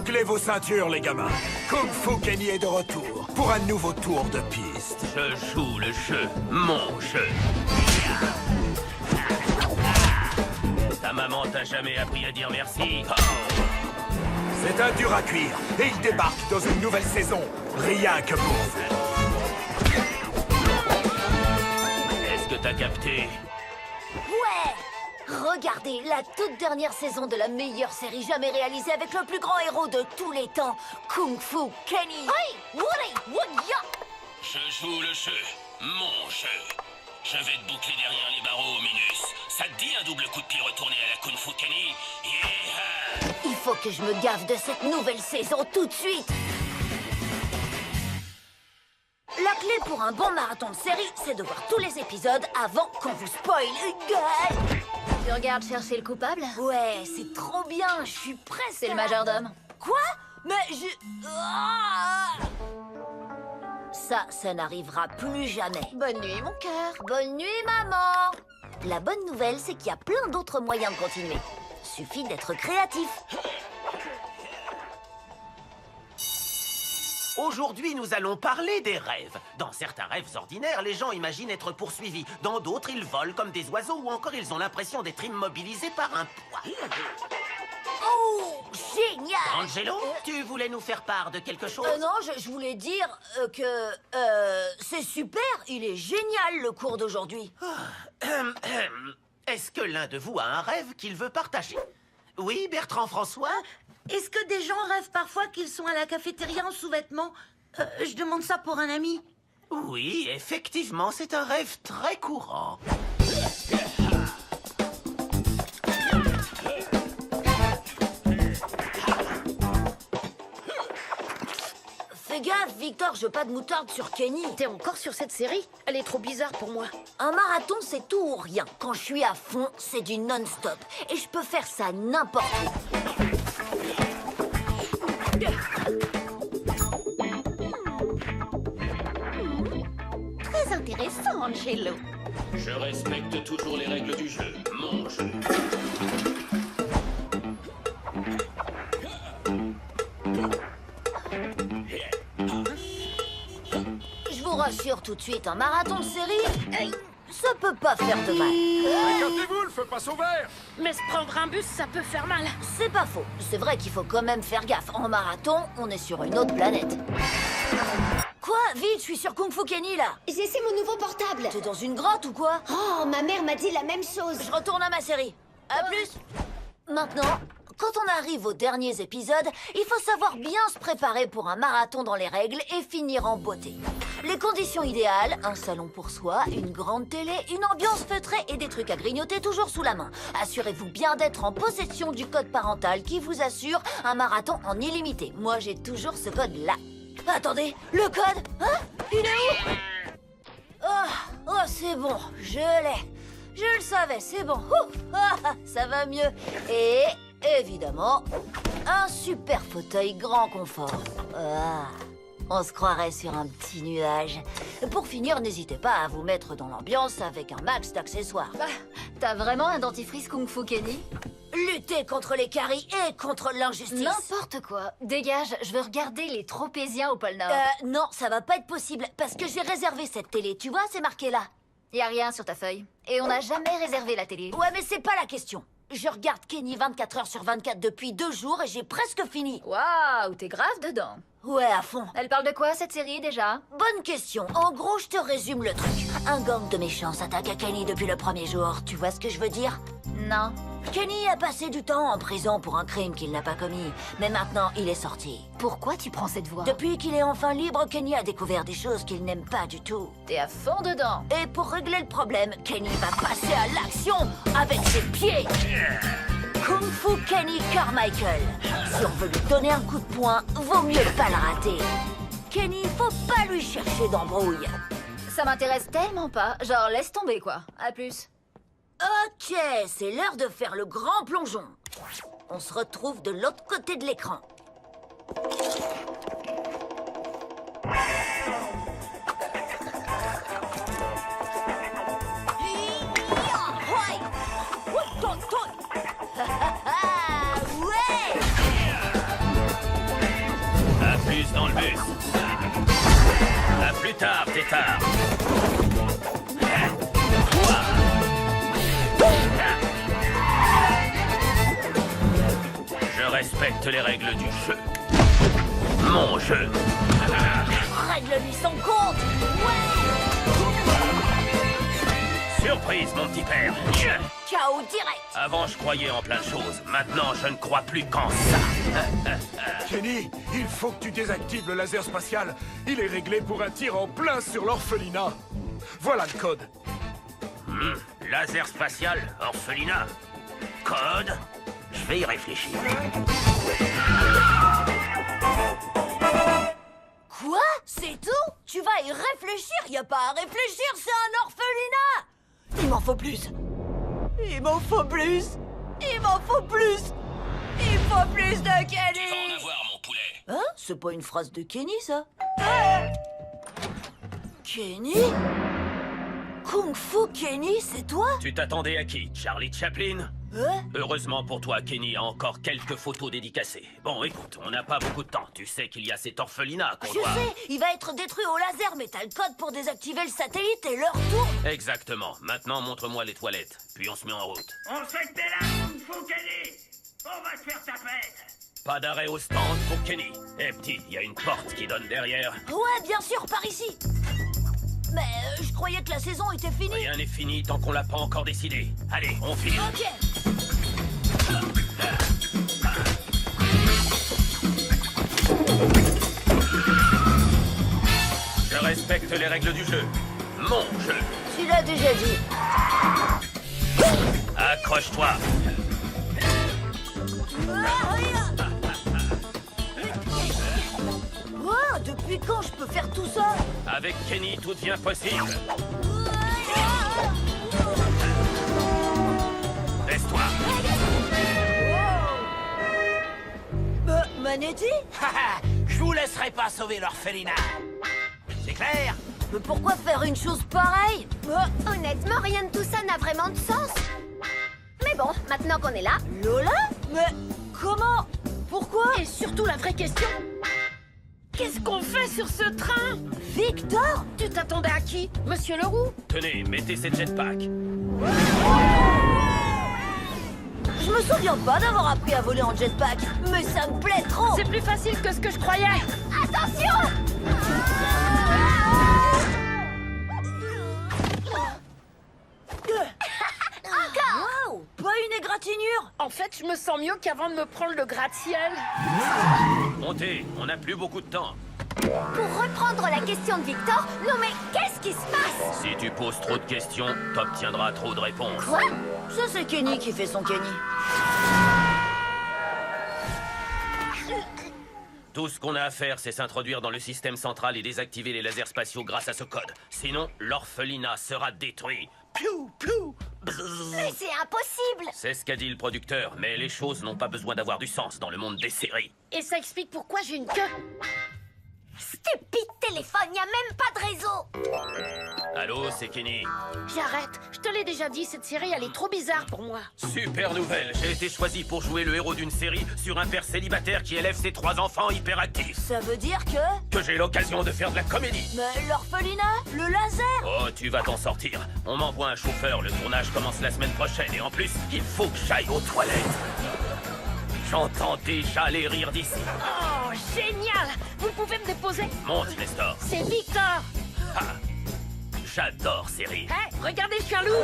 Bouclez vos ceintures, les gamins. Kung Fu Kenny est de retour pour un nouveau tour de piste. Je joue le jeu, mon jeu. Ta maman t'a jamais appris à dire merci. Oh. C'est un dur à cuire et il débarque dans une nouvelle saison, rien que pour vous. Est-ce que t'as capté? Ouais! Regardez, la toute dernière saison de la meilleure série jamais réalisée avec le plus grand héros de tous les temps, Kung Fu Kenny. Hey! Woody! Woodia! Je joue le jeu, mon jeu. Je vais te boucler derrière les barreaux, Minus. Ça te dit un double coup de pied retourné à la Kung Fu Kenny? Yeah! Il faut que je me gave de cette nouvelle saison tout de suite! La clé pour un bon marathon de série, c'est de voir tous les épisodes avant qu'on vous spoil. Tu regardes chercher le coupable? Ouais, c'est trop bien, je suis presque... C'est le majordome. Quoi? Mais je... Ah! Ça n'arrivera plus jamais. Bonne nuit, mon cœur. Bonne nuit, maman! La bonne nouvelle, c'est qu'il y a plein d'autres moyens de continuer. Suffit d'être créatif. Aujourd'hui, nous allons parler des rêves. Dans certains rêves ordinaires, les gens imaginent être poursuivis. Dans d'autres, ils volent comme des oiseaux ou encore ils ont l'impression d'être immobilisés par un poids. Oh, génial! Angelo, tu voulais nous faire part de quelque chose? Non, je voulais dire que... c'est super, il est génial le cours d'aujourd'hui. Est-ce que l'un de vous a un rêve qu'il veut partager? Oui, Bertrand François? Est-ce que des gens rêvent parfois qu'ils sont à la cafétéria en sous-vêtements? Je demande ça pour un ami. Oui, effectivement, c'est un rêve très courant. Fais gaffe, Victor, je veux pas de moutarde sur Kenny. T'es encore sur cette série? Elle est trop bizarre pour moi. Un marathon, c'est tout ou rien. Quand je suis à fond, c'est du non-stop. Et je peux faire ça n'importe où. Très intéressant, Angelo. Je respecte toujours les règles du jeu, mon jeu. Je vous rassure tout de suite, un marathon de série, ça peut pas faire de mal. Regardez-vous, le feu passe au vert. Mais se prendre un bus, ça peut faire mal. C'est pas faux. C'est vrai qu'il faut quand même faire gaffe. En marathon, on est sur une autre planète. Quoi? Vite, je suis sur Kung Fu Kenny, là. C'est mon nouveau portable. T'es dans une grotte ou quoi? Oh, ma mère m'a dit la même chose. Je retourne à ma série. À plus. Maintenant, quand on arrive aux derniers épisodes, il faut savoir bien se préparer pour un marathon dans les règles et finir en beauté. Les conditions idéales, un salon pour soi, une grande télé, une ambiance feutrée et des trucs à grignoter toujours sous la main. Assurez-vous bien d'être en possession du code parental qui vous assure un marathon en illimité. Moi, j'ai toujours ce code-là. Attendez, le code? Hein? Il est où? Oh, c'est bon, je l'ai. Je le savais, c'est bon. Ouh, ça va mieux. Et, évidemment, un super fauteuil grand confort. On se croirait sur un petit nuage. Pour finir, n'hésitez pas à vous mettre dans l'ambiance avec un max d'accessoires. T'as vraiment un dentifrice Kung Fu Kenny? Lutter contre les caries et contre l'injustice. N'importe quoi. Dégage, je veux regarder les tropéziens au pôle Nord. Non, ça va pas être possible, parce que j'ai réservé cette télé. Tu vois, c'est marqué là. Y a rien sur ta feuille. Et on n'a jamais réservé la télé. Ouais, mais c'est pas la question. Je regarde Kenny 24 heures sur 24 depuis 2 jours et j'ai presque fini. Waouh, t'es grave dedans. Ouais, à fond. Elle parle de quoi, cette série, déjà? Bonne question. En gros, je te résume le truc. Un gang de méchants s'attaque à Kenny depuis le premier jour. Tu vois ce que je veux dire? Non. Kenny a passé du temps en prison pour un crime qu'il n'a pas commis. Mais maintenant, il est sorti. Pourquoi tu prends cette voix? Depuis qu'il est enfin libre, Kenny a découvert des choses qu'il n'aime pas du tout. T'es à fond dedans. Et pour régler le problème, Kenny va passer à l'action avec ses pieds. Kung Fu Kenny Carmichael. Si on veut lui donner un coup de poing, vaut mieux pas le rater. Kenny, faut pas lui chercher d'embrouille. Ça m'intéresse tellement pas. Genre, laisse tomber, quoi. À plus. Ok, c'est l'heure de faire le grand plongeon. On se retrouve de l'autre côté de l'écran. Ouais! Tous dans le bus. À plus tard, tétard. Je respecte les règles du jeu. Mon jeu. Règle-lui son compte. Surprise, mon petit père. Chaos direct. Avant, je croyais en plein de choses. Maintenant, je ne crois plus qu'en ça. Kenny, il faut que tu désactives le laser spatial. Il est réglé pour un tir en plein sur l'orphelinat. Voilà le code. Laser spatial, orphelinat. Code. Je vais y réfléchir. Quoi? C'est tout? Tu vas y réfléchir? Y a pas à réfléchir, c'est un orphelinat! Il m'en faut plus! Il m'en faut plus! Il m'en faut plus! Il faut plus de Tu vas en Kenny! avoir, mon poulet. Hein? C'est pas une phrase de Kenny, ça? Kenny? Kung Fu Kenny, c'est toi? Tu t'attendais à qui? Charlie Chaplin? Hein? Heureusement pour toi, Kenny a encore quelques photos dédicacées. Bon, écoute, on n'a pas beaucoup de temps. Tu sais qu'il y a cet orphelinat qu'on Je doit... sais, il va être détruit au laser, mais t'as le code pour désactiver le satellite et leur tour. Exactement. Maintenant, montre-moi les toilettes. Puis on se met en route. On sait que t'es là, Kung Fu Kenny. On va te faire ta fête. Pas d'arrêt au stand pour Kenny. Eh petit, il y a une porte qui donne derrière. Ouais, bien sûr, par ici. Mais je croyais que la saison était finie. Rien n'est fini tant qu'on l'a pas encore décidé. Allez, on file. Ok. Je respecte les règles du jeu. Mon jeu. Tu l'as déjà dit. Accroche-toi. Oh, depuis quand je peux faire tout ça? Avec Kenny, tout devient possible. Laisse-toi. Manetti? Je vous laisserai pas sauver l'orphelinat. C'est clair? Mais pourquoi faire une chose pareille? Honnêtement, rien de tout ça n'a vraiment de sens. Mais bon, maintenant qu'on est là, Lola? Mais comment? Pourquoi? Et surtout la vraie question, qu'est-ce qu'on fait sur ce train? Victor? Tu t'attendais à qui? Monsieur Leroux? Tenez, mettez ces jetpacks. Je me souviens pas d'avoir appris à voler en jetpack, mais ça me plaît trop. C'est plus facile que ce que je croyais. Attention! Wow, pas une égratignure. En fait, je me sens mieux qu'avant de me prendre le gratte-ciel. Montez, on n'a plus beaucoup de temps. pour reprendre la question de Victor, non mais qu'est-ce qui se passe? Si tu poses trop de questions, t'obtiendras trop de réponses. Quoi? Ça, c'est Kenny qui fait son Kenny. Tout ce qu'on a à faire, c'est s'introduire dans le système central et désactiver les lasers spatiaux grâce à ce code. Sinon, l'orphelinat sera détruit. Piou, piou. Bzzz. Mais c'est impossible! C'est ce qu'a dit le producteur, mais les choses n'ont pas besoin d'avoir du sens dans le monde des séries. Et ça explique pourquoi j'ai une queue. Stupide téléphone, y a même pas de réseau! Allô, c'est Kenny. J'arrête. Je te l'ai déjà dit, cette série, elle est trop bizarre pour moi. Super nouvelle, j'ai été choisi pour jouer le héros d'une série sur un père célibataire qui élève ses 3 enfants hyperactifs. Ça veut dire que Que j'ai l'occasion de faire de la comédie. Mais l'orphelinat? Le laser? Oh, tu vas t'en sortir. On m'envoie un chauffeur, le tournage commence la semaine prochaine et en plus, il faut que j'aille aux toilettes. J'entends déjà les rires d'ici. Oh, génial! Vous pouvez me déposer? Monte, Nestor. C'est Victor! Ah, j'adore ces rires. Hé, regardez, je suis un loup!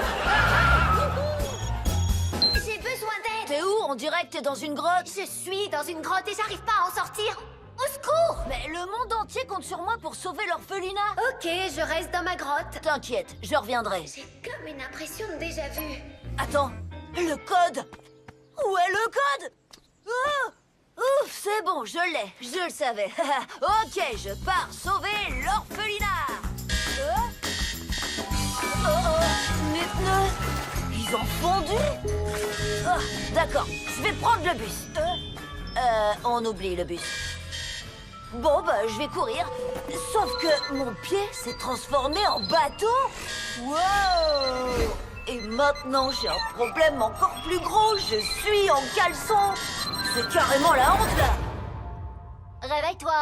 J'ai besoin d'aide! T'es où? On dirait que t'es dans une grotte. Je suis dans une grotte et j'arrive pas à en sortir! Au secours! Mais le monde entier compte sur moi pour sauver l'orphelinat. Ok, je reste dans ma grotte. T'inquiète, je reviendrai. J'ai comme une impression de déjà vu. Attends, le code? Où est le code? Oh, ouf, c'est bon, je l'ai, je le savais. Ok, je pars sauver l'orphelinat. Mais pneus, ils ont fondu. Oh, d'accord, je vais prendre le bus. On oublie le bus. Bon, bah, je vais courir. Sauf que mon pied s'est transformé en bateau. Wow! Et maintenant, j'ai un problème encore plus gros. Je suis en caleçon. C'est carrément la honte, là. Réveille-toi.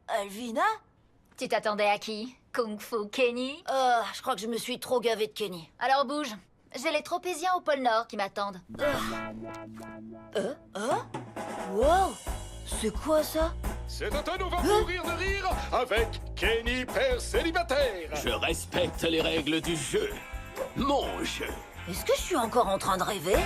Alvina? Tu t'attendais à qui? Kung Fu Kenny? Je crois que je me suis trop gavée de Kenny. Alors bouge. J'ai les tropéziens au pôle Nord qui m'attendent. Wow! C'est quoi ça? C'est à nous va mourir de rire avec Kenny, père célibataire. Je respecte les règles du jeu. Mon jeu. Est-ce que je suis encore en train de rêver?